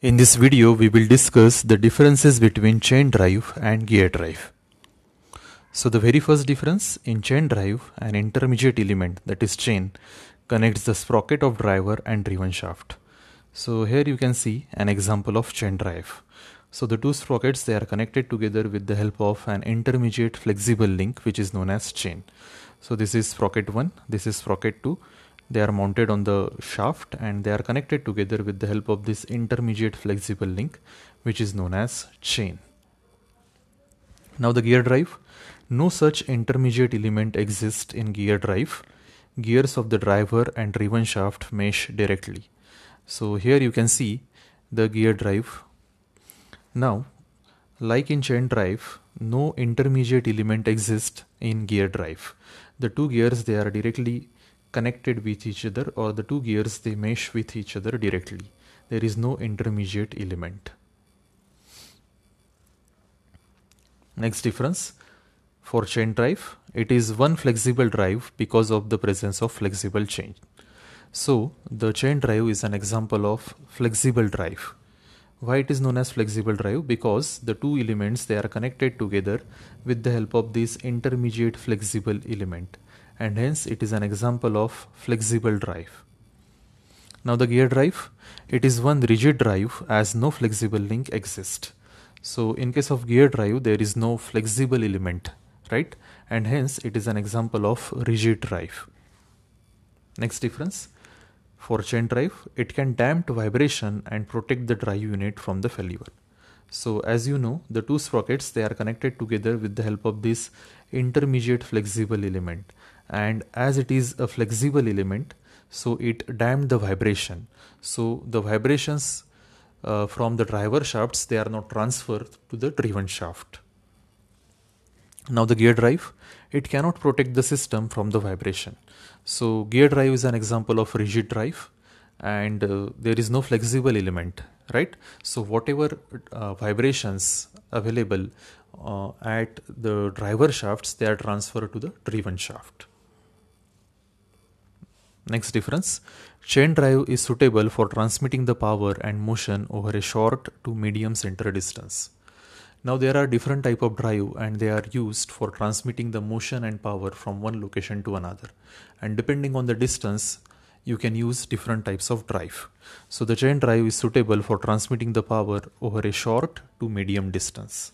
In this video, we will discuss the differences between chain drive and gear drive. So the very first difference in chain drive, an intermediate element, that is chain, connects the sprocket of driver and driven shaft. So here you can see an example of chain drive. So the two sprockets, they are connected together with the help of an intermediate flexible link which is known as chain. So this is sprocket 1, this is sprocket 2. They are mounted on the shaft and they are connected together with the help of this intermediate flexible link which is known as chain. Now the gear drive, no such intermediate element exists in gear drive. Gears of the driver and driven shaft mesh directly. So here you can see the gear drive. Now, like in chain drive, no intermediate element exists in gear drive. The two gears, they are directly connected with each other, or the two gears, they mesh with each other directly. There is no intermediate element. Next difference, for chain drive, it is one flexible drive because of the presence of flexible chain. So the chain drive is an example of flexible drive. Why it is known as flexible drive? Because the two elements, they are connected together with the help of this intermediate flexible element, and hence it is an example of flexible drive. Now the gear drive, it is one rigid drive as no flexible link exists. So in case of gear drive, there is no flexible element, right? And hence it is an example of rigid drive. Next difference, for chain drive, it can damp vibration and protect the drive unit from the failure. So as you know, the two sprockets, they are connected together with the help of this intermediate flexible element, and as it is a flexible element, so it damped the vibration. So the vibrations from the driver shafts, they are not transferred to the driven shaft. Now the gear drive, it cannot protect the system from the vibration. So gear drive is an example of rigid drive, and there is no flexible element, right? So whatever vibrations available at the driver shafts, they are transferred to the driven shaft. Next difference, chain drive is suitable for transmitting the power and motion over a short to medium center distance. Now there are different type of drive and they are used for transmitting the motion and power from one location to another, and depending on the distance you can use different types of drive. So the chain drive is suitable for transmitting the power over a short to medium distance.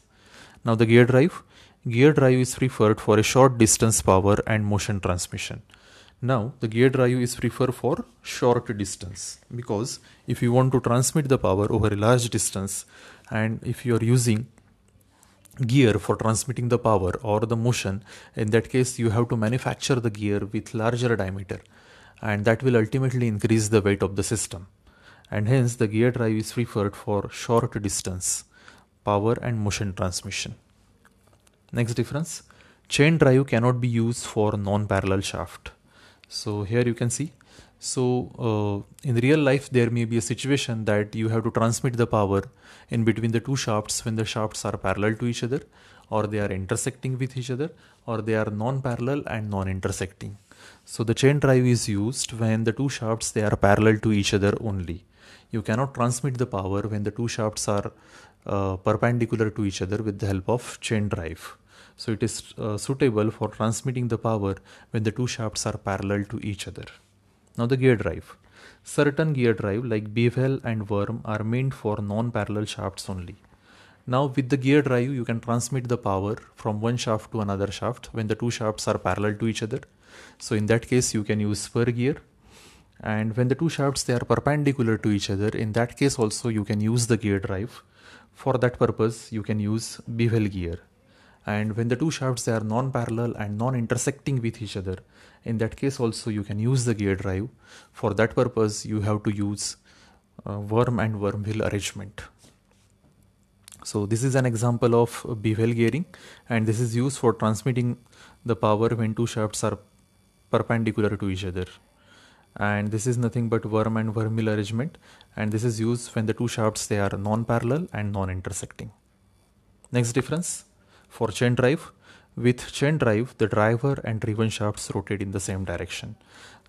Now the gear drive is preferred for a short distance power and motion transmission. Now the gear drive is preferred for short distance, because if you want to transmit the power over a large distance, and if you are using gear for transmitting the power or the motion, in that case you have to manufacture the gear with larger diameter, and that will ultimately increase the weight of the system, and hence the gear drive is preferred for short distance power and motion transmission. Next difference, chain drive cannot be used for non-parallel shaft. So here you can see, so in real life there may be a situation that you have to transmit the power in between the two shafts when the shafts are parallel to each other, or they are intersecting with each other, or they are non-parallel and non-intersecting. So the chain drive is used when the two shafts, they are parallel to each other only. You cannot transmit the power when the two shafts are perpendicular to each other with the help of chain drive. So it is suitable for transmitting the power when the two shafts are parallel to each other. Now the gear drive. Certain gear drive like bevel and worm are meant for non-parallel shafts only. Now with the gear drive, you can transmit the power from one shaft to another shaft when the two shafts are parallel to each other. So in that case you can use spur gear, and when the two shafts, they are perpendicular to each other, in that case also you can use the gear drive. For that purpose you can use bevel gear. And when the two shafts, they are non-parallel and non-intersecting with each other, in that case also you can use the gear drive. For that purpose you have to use worm and worm wheel arrangement. So this is an example of bevel gearing, and this is used for transmitting the power when two shafts are perpendicular to each other. And this is nothing but worm and worm wheel arrangement, and this is used when the two shafts, they are non-parallel and non-intersecting. Next difference, for chain drive, with chain drive, the driver and driven shafts rotate in the same direction.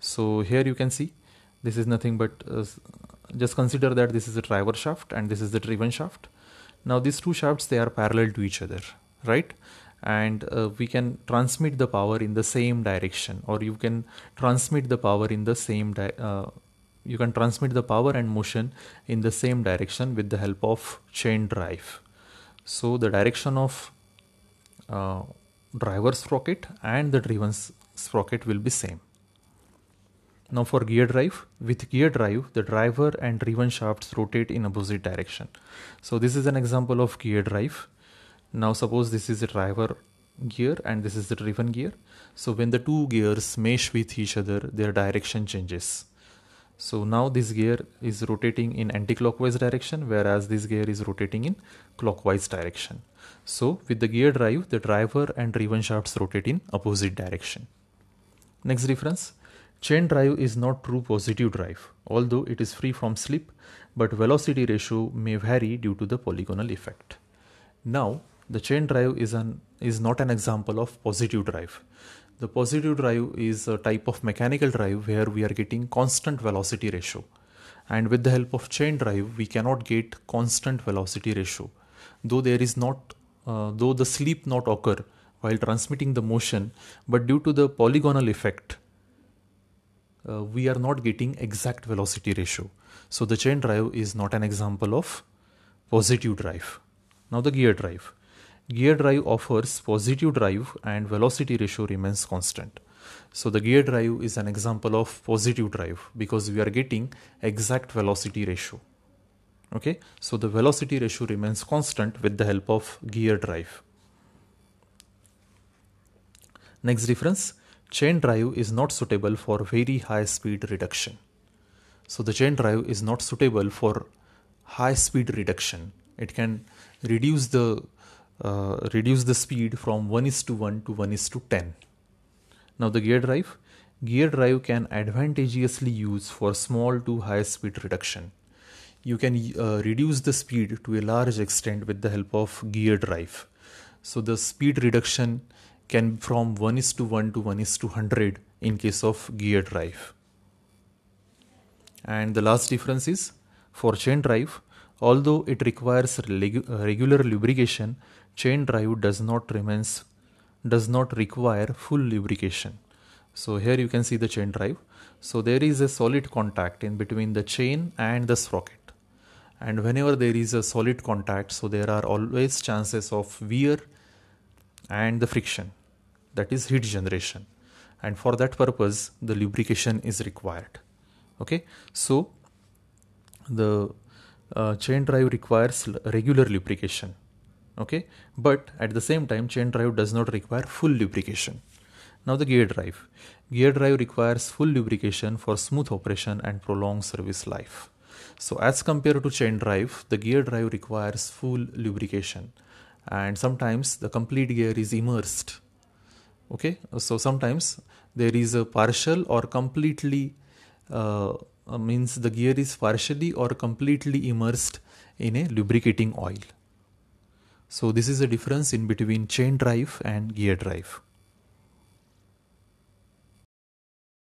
So here you can see, this is nothing but just consider that this is the driver shaft and this is the driven shaft. Now these two shafts, they are parallel to each other, right? And we can transmit the power in the same direction, or you can transmit the power in the same you can transmit the power and motion in the same direction with the help of chain drive. So the direction of driver sprocket and the driven sprocket will be same. Now for gear drive, with gear drive, the driver and driven shafts rotate in opposite direction. So this is an example of gear drive. Now suppose this is a driver gear and this is the driven gear. So when the two gears mesh with each other, their direction changes. So now this gear is rotating in anti-clockwise direction, whereas this gear is rotating in clockwise direction. So with the gear drive, the driver and driven shafts rotate in opposite direction. Next difference, chain drive is not true positive drive, although it is free from slip, but velocity ratio may vary due to the polygonal effect. Now the chain drive is not an example of positive drive. The positive drive is a type of mechanical drive where we are getting constant velocity ratio, and with the help of chain drive we cannot get constant velocity ratio, though there is not though the slip not occur while transmitting the motion, but due to the polygonal effect we are not getting exact velocity ratio. So the chain drive is not an example of positive drive. Now the gear drive. Gear drive offers positive drive and velocity ratio remains constant. So the gear drive is an example of positive drive because we are getting exact velocity ratio. Okay, so the velocity ratio remains constant with the help of gear drive. Next difference, chain drive is not suitable for very high speed reduction. So the chain drive is not suitable for high speed reduction. It can reduce the speed from 1:1 to 1:10. Now the gear drive can advantageously use for small to high speed reduction. You can reduce the speed to a large extent with the help of gear drive. So the speed reduction can be from 1:1 to 1:100 in case of gear drive. And the last difference is, for chain drive, although it requires regular lubrication, chain drive does not require full lubrication. So here you can see the chain drive. So there is a solid contact in between the chain and the sprocket. And whenever there is a solid contact, so there are always chances of wear and the friction, that is heat generation. And for that purpose, the lubrication is required. Okay, so the chain drive requires regular lubrication. Okay, but at the same time chain drive does not require full lubrication. Now the gear drive requires full lubrication for smooth operation and prolonged service life. So as compared to chain drive, the gear drive requires full lubrication, and sometimes the complete gear is immersed. Okay, so sometimes there is a partial or completely means the gear is partially or completely immersed in a lubricating oil. So this is a difference in between chain drive and gear drive.